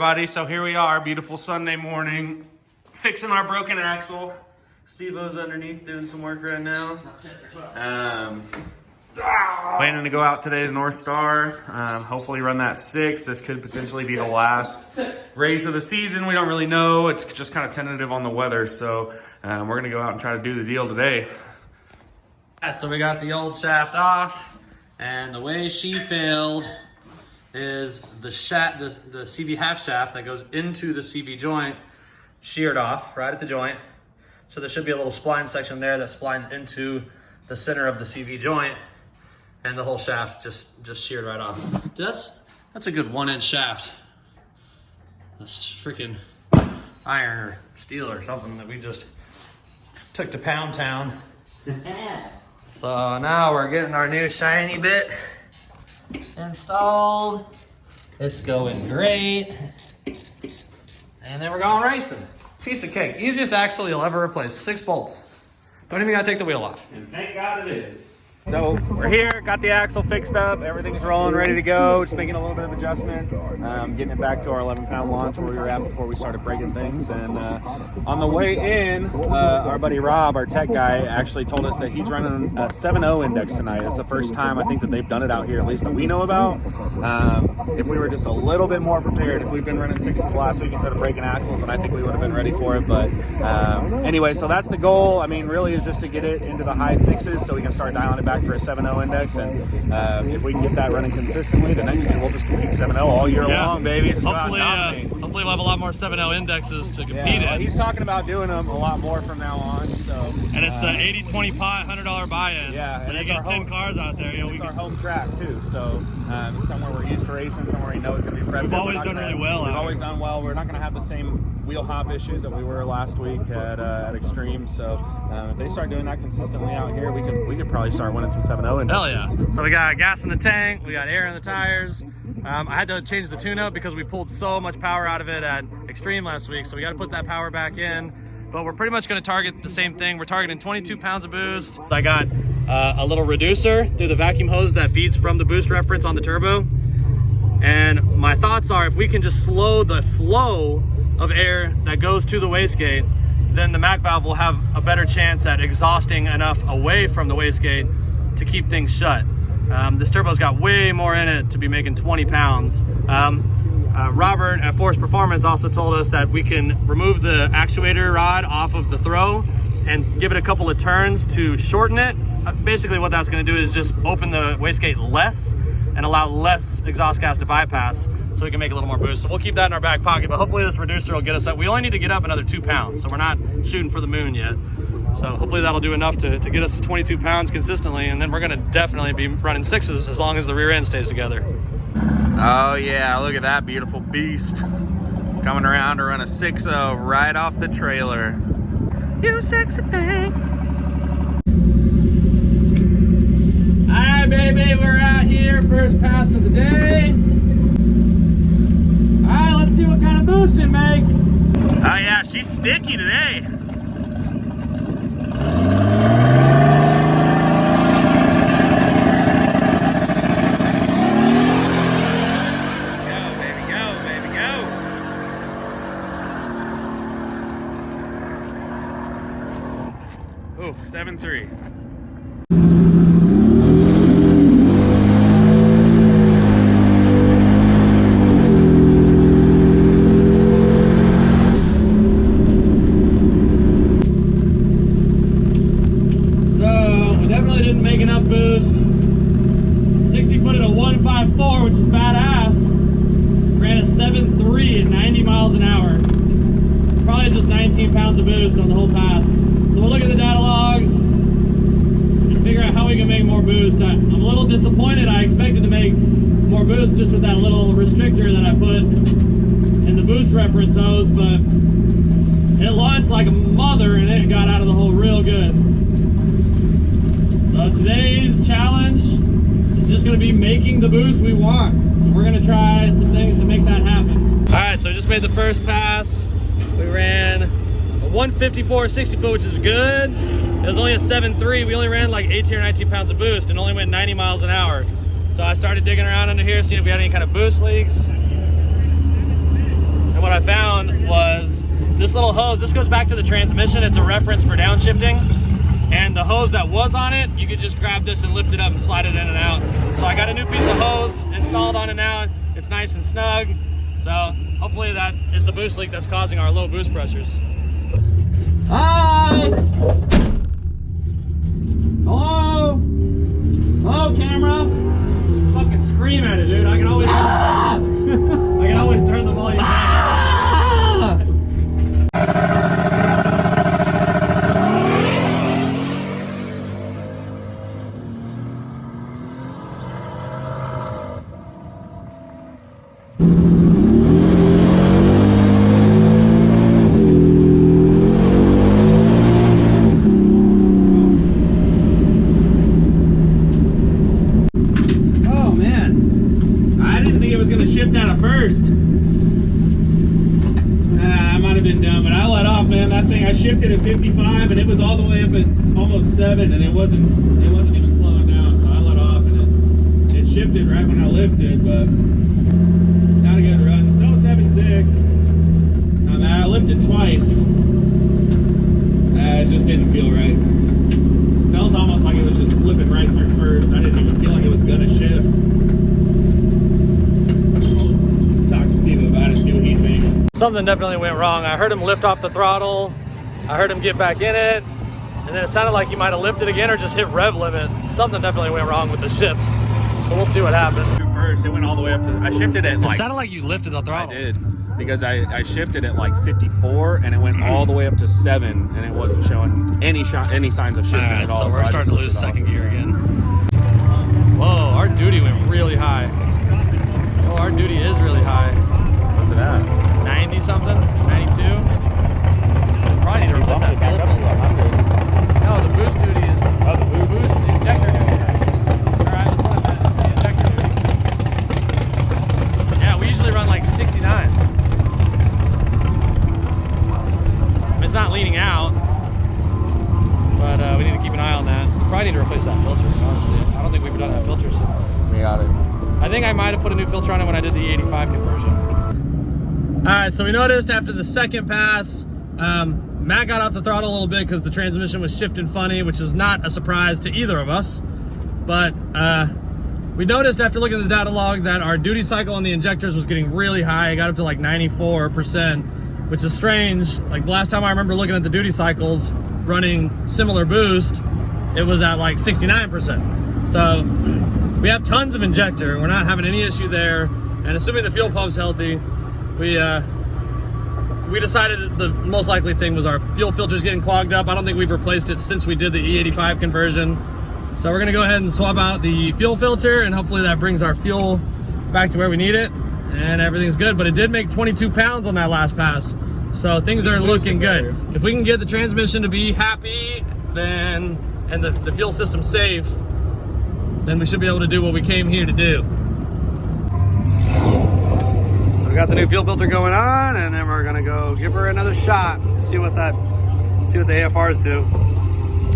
everybody. So here we are, beautiful Sunday morning, fixing our broken axle. Steve-O's underneath doing some work right now. Planning to go out today to North Star, hopefully run that 6. This could potentially be the last race of the season. We don't really know. It's just kind of tentative on the weather. So we're going to go out and try to do the deal today. All right, so we got the old shaft off, and the way she failed is the CV half shaft that goes into the CV joint sheared off right at the joint. So there should be a little spline section there that splines into the center of the CV joint, and the whole shaft just sheared right off. Dude, that's a good 1-inch shaft. That's freaking iron or steel or something that we just took to Pound Town. So now we're getting our new shiny bit installed. It's going great. And then we're going racing. Piece of cake. Easiest axle you'll ever replace. 6 bolts. Don't even gotta take the wheel off. And thank God it is. So we're here, got the axle fixed up, everything's rolling, ready to go. Just making a little bit of adjustment, getting it back to our 11-pound launch where we were at before we started breaking things. And on the way in, our buddy Rob, our tech guy, actually told us that he's running a 7.0 index tonight. It's the first time I think that they've done it out here, at least that we know about. If we were just a little bit more prepared, if we'd been running 6s last week instead of breaking axles, then I think we would have been ready for it. But anyway, so that's the goal. I mean, really is just to get it into the high 6s so we can start dialing it back for a 7.0 index, and if we can get that running consistently, the next year we'll just compete 7.0 all year long, baby. Hopefully we'll have a lot more 7.0 indexes to compete in. He's talking about doing them a lot more from now on. So, and it's an 80-20 pot, $100 buy-in. Yeah, so and you get 10 cars out there. It's our home track too, so it's somewhere we're used to racing, somewhere we know is going to be prepped. We've always done really well. We've always done well. We're not going to have the same wheel hop issues that we were last week at Extreme. So if they start doing that consistently out here, we could probably start winning some 7.0 indexes. Hell yeah. So we got gas in the tank, we got air in the tires. I had to change the tune-up because we pulled so much power out of it at Extreme last week, so we got to put that power back in. But we're pretty much going to target the same thing. We're targeting 22 pounds of boost. I got a little reducer through the vacuum hose that feeds from the boost reference on the turbo. And my thoughts are, if we can just slow the flow of air that goes to the wastegate, then the MAC valve will have a better chance at exhausting enough away from the wastegate to keep things shut. This turbo's got way more in it to be making 20 pounds. Robert at Force Performance also told us that we can remove the actuator rod off of the throw and give it a couple of turns to shorten it. Basically what that's going to do is just open the wastegate less and allow less exhaust gas to bypass so we can make a little more boost. So we'll keep that in our back pocket, but hopefully this reducer will get us up. We only need to get up another 2 pounds, so we're not shooting for the moon yet. So hopefully that'll do enough to get us to 22 pounds consistently, and then we're gonna definitely be running 6s as long as the rear end stays together. Oh yeah, look at that beautiful beast. Coming around to run a 6.0 right off the trailer. You sexy thing. All right, baby, we're out here, first pass of the day. All right, let's see what kind of boost it makes. Oh yeah, she's sticky today. Oh, 7.3. So we definitely didn't make enough boost. 60 put it at 154, which is badass. Ran a 7.3 at 90 miles an hour. Probably just 19 pounds of boost on the whole pass. So we'll look at the data logs and figure out how we can make more boost. I'm a little disappointed. I expected to make more boost just with that little restrictor that I put in the boost reference hose, but it launched like a mother and it got out of the hole real good. So today's challenge is just going to be making the boost we want. And we're going to try some things to make that happen. All right, so I just made the first pass. We ran a 154 60 foot, which is good. It was only a 7.3. We only ran like 18 or 19 pounds of boost and only went 90 miles an hour. So I started digging around under here, seeing if we had any kind of boost leaks. And what I found was this little hose. This goes back to the transmission. It's a reference for downshifting. And the hose that was on it, you could just grab this and lift it up and slide it in and out. So I got a new piece of hose installed on it now. It's nice and snug. So hopefully that is the boost leak that's causing our low boost pressures. Hi! Hello? Hello, camera? Just fucking scream at it, dude. I can always I can always turn the volume down. I shifted at 55 and it was all the way up at almost 7 and it wasn't even slowing down, so I let off and it shifted right when I lifted, but not a good run. Still 7.6. I lifted twice. It just didn't feel right. Felt almost like it was just slipping right through first. I didn't even feel like it was gonna shift. I'll talk to Steve about it, see what he thinks. Something definitely went wrong. I heard him lift off the throttle. I heard him get back in it, and then it sounded like he might have lifted again or just hit rev limit. Something definitely went wrong with the shifts. So we'll see what happened. First, it went all the way up to, I shifted at like... It sounded like you lifted the throttle. I did, because I shifted at like 54, and it went all the way up to 7, and it wasn't showing any signs of shifting at all. So we're starting to lose second gear again. Whoa, our duty went really high. Oh, our duty is really high. What's it at? 90 something, 92. Probably need to replace that filter. No, the boost duty is. Oh, the boost injector duty. Alright, let's put that the injector duty. Yeah, we usually run like 69. It's not leaning out, but we need to keep an eye on that. We probably need to replace that filter, honestly. I don't think we've done that filter since. We got it. I think I might have put a new filter on it when I did the 85 conversion. Alright, so we noticed after the second pass, Matt got off the throttle a little bit because the transmission was shifting funny, which is not a surprise to either of us. But we noticed after looking at the data log that our duty cycle on the injectors was getting really high. It got up to like 94%, which is strange. Like the last time I remember looking at the duty cycles running similar boost, it was at like 69%. So we have tons of injector. We're not having any issue there. And assuming the fuel pump's healthy, we decided that the most likely thing was our fuel filter's getting clogged up. I don't think we've replaced it since we did the E85 conversion. So we're gonna go ahead and swap out the fuel filter, and hopefully that brings our fuel back to where we need it and everything's good. But it did make 22 pounds on that last pass. So things are looking good. If we can get the transmission to be happy, then, and the fuel system safe, then we should be able to do what we came here to do. Got the new fuel filter going on, and then we're gonna go give her another shot, see what the AFRs do,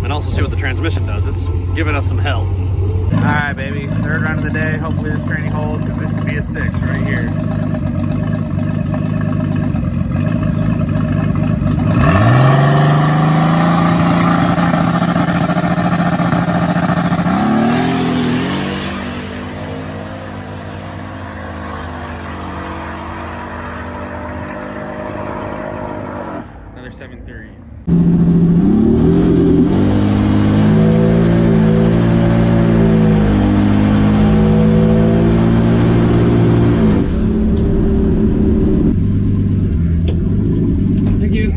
and also see what the transmission does. It's giving us some hell. All right, baby, third run of the day. Hopefully this training holds, because this could be a 6 right here. Another 7.3. Thank you.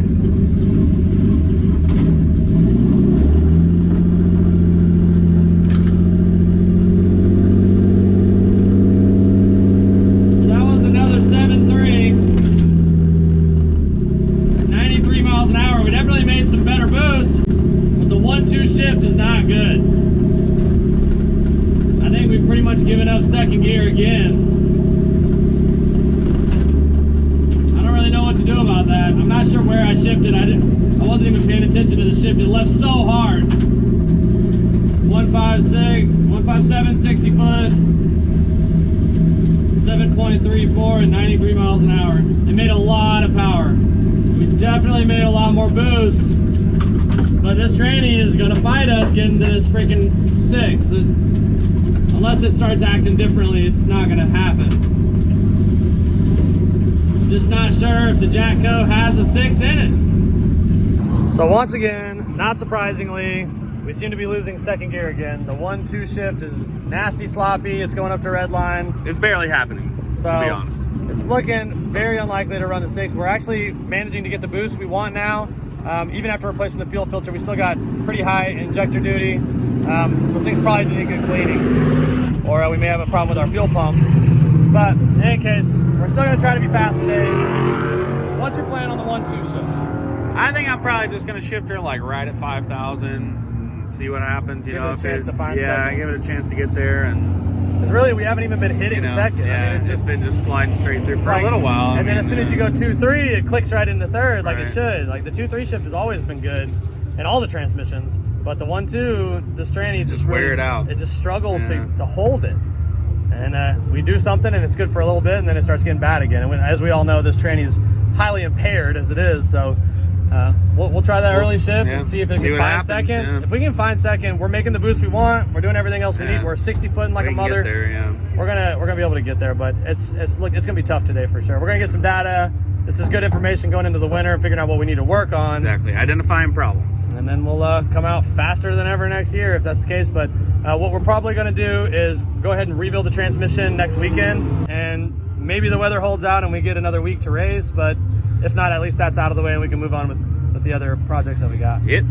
So that was another 7.3 at 93 miles an hour. We definitely made some better boost, but the 1-2 shift is not good. I think we've pretty much given up second gear again. I don't really know what to do about that. I'm not sure where I shifted. I wasn't even paying attention to the shift. It left so hard. 157, 60 foot, 7 7.34 and 93 miles an hour. It made a lot of power. We definitely made a lot more boost. But this tranny is gonna fight us getting to this freaking 6. Unless it starts acting differently, it's not gonna happen. I'm just not sure if the Jatco has a 6 in it. So once again, not surprisingly, we seem to be losing second gear again. The 1-2 shift is nasty sloppy. It's going up to red line. It's barely happening, So to be honest. it's looking very unlikely to run the 6. We're actually managing to get the boost we want now. Even after replacing the fuel filter, we still got pretty high injector duty. Those things probably need good cleaning, or we may have a problem with our fuel pump. But in any case, we're still gonna try to be fast today. What's your plan on the 1-2 shift? I think I'm probably just gonna shift her like right at 5,000. See what happens, Give it a chance to find yeah, second. give it a chance to get there, and Because really, we haven't even been hitting second. Yeah, I mean, it's just been just sliding straight through for a little while. And then as soon as you go 2-3, it clicks right into third like it Right. should. Like the 2-3 shift has always been good in all the transmissions, but the 1-2, this tranny just wear really, it out. It just struggles Yeah. to hold it. And we do something, and it's good for a little bit, and then it starts getting bad again. And as we all know, this tranny is highly impaired as it is, so. We'll try that early shift and see if it can find happens, second. yeah. If we can find second, we're making the boost we want. We're doing everything else we Yeah. need. We're 60-footing like We a can mother. get there, yeah. We're gonna be able to get there, but it's gonna be tough today for sure. We're gonna get some data. This is good information going into the winter and figuring out what we need to work on. Exactly, identifying problems. And then we'll come out faster than ever next year if that's the case. But what we're probably gonna do is go ahead and rebuild the transmission next weekend, and maybe the weather holds out and we get another week to race. But if not, at least that's out of the way and we can move on with the other projects that we got. Yep.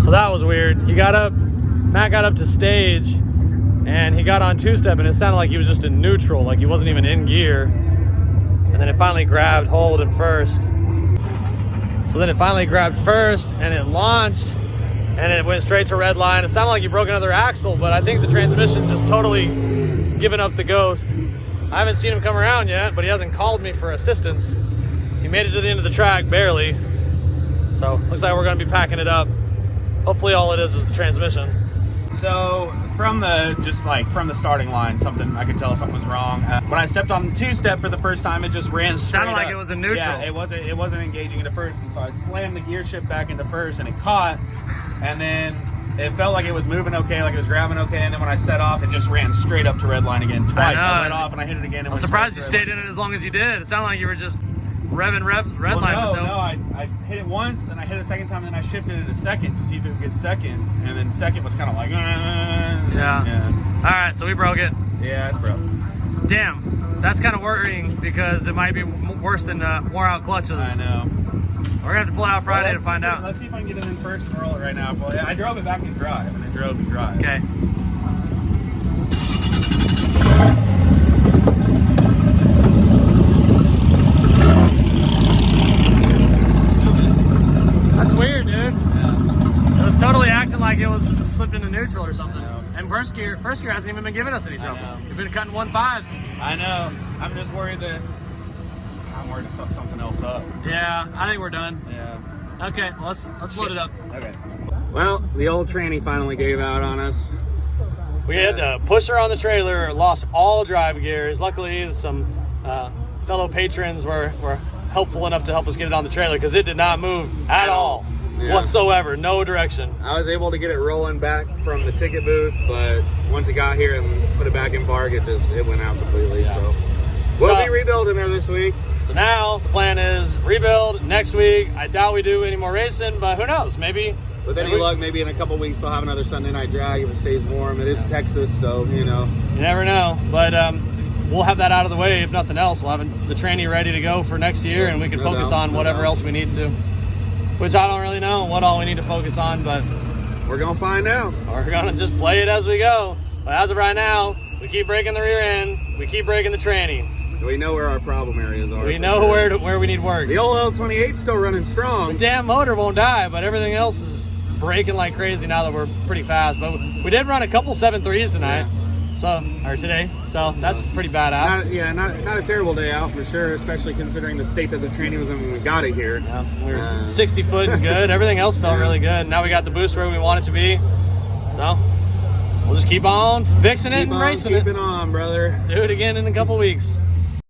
So that was weird. Matt got up to stage and he got on 2-step and it sounded like he was just in neutral, like he wasn't even in gear. And then it finally grabbed hold at first. So then it finally grabbed first and it launched and it went straight to red line. It sounded like he broke another axle, but I think the transmission's just totally given up the ghost. I haven't seen him come around yet, but he hasn't called me for assistance. He made it to the end of the track, barely. So looks like we're gonna be packing it up. Hopefully all it is the transmission. So from the starting line, I could tell something was wrong. When I stepped on the 2-step for the first time, it just ran straight Sounded like up. it was in neutral. Yeah, it wasn't engaging into first, and so I slammed the gear shift back into first, and it caught, and then it felt like it was moving okay, like it was grabbing okay, and then when I set off, it just ran straight up to red line again twice. I let off and I hit it again. And I'm surprised you stayed in it as long as you did. It sounded like you were just revving red line. I hit it once, and I hit it a second time, and then I shifted it a second to see if it would get second, and then second was kind of like, yeah. All right, so we broke it. Yeah, it's broke. Damn, that's kind of worrying because it might be worse than wore out clutches. I know. We're gonna have to pull it out Friday to find out. Let's see if I can get it in first and roll it right now. Well, yeah, I drove it back in drive, and I drove in drive. Okay. That's weird, dude. Yeah. It was totally acting like it was slipped into neutral or something. And first gear hasn't even been giving us any trouble. We've been cutting 1.5s. I know. I'm just worried to fuck something else up. Yeah, I think we're done. Yeah. Okay, let's load it up. Okay. Well, the old tranny finally gave out on us. We had to push her on the trailer, lost all drive gears. Luckily, some fellow patrons were helpful enough to help us get it on the trailer because it did not move at all. Yeah. Whatsoever, no direction. I was able to get it rolling back from the ticket booth, but once it got here and put it back in park, it went out completely. Yeah. So we'll be rebuilding her this week. So now the plan is rebuild next week. I doubt we do any more racing, but who knows? Maybe with any luck, maybe in a couple weeks they'll have another Sunday night drag if it stays warm. It is Texas, so you never know. But we'll have that out of the way. If nothing else, we'll have the tranny ready to go for next year, and we can focus on whatever else we need to. Which I don't really know what all we need to focus on, but we're gonna find out. We're gonna just play it as we go. But as of right now, we keep breaking the rear end, we keep breaking the tranny. We know where our problem areas are. We know where we need work. The old L28's still running strong. The damn motor won't die, but everything else is braking like crazy now that we're pretty fast. But we did run a couple 7.3s tonight, or today. So that's pretty badass. Not a terrible day out for sure, especially considering the state that the training was in when we got it here. Yeah, we were 60 foot and good. Everything else felt really good. Now we got the boost where we want it to be. So we'll just keep on fixing it and racing it. Keep it on, brother. Do it again in a couple weeks.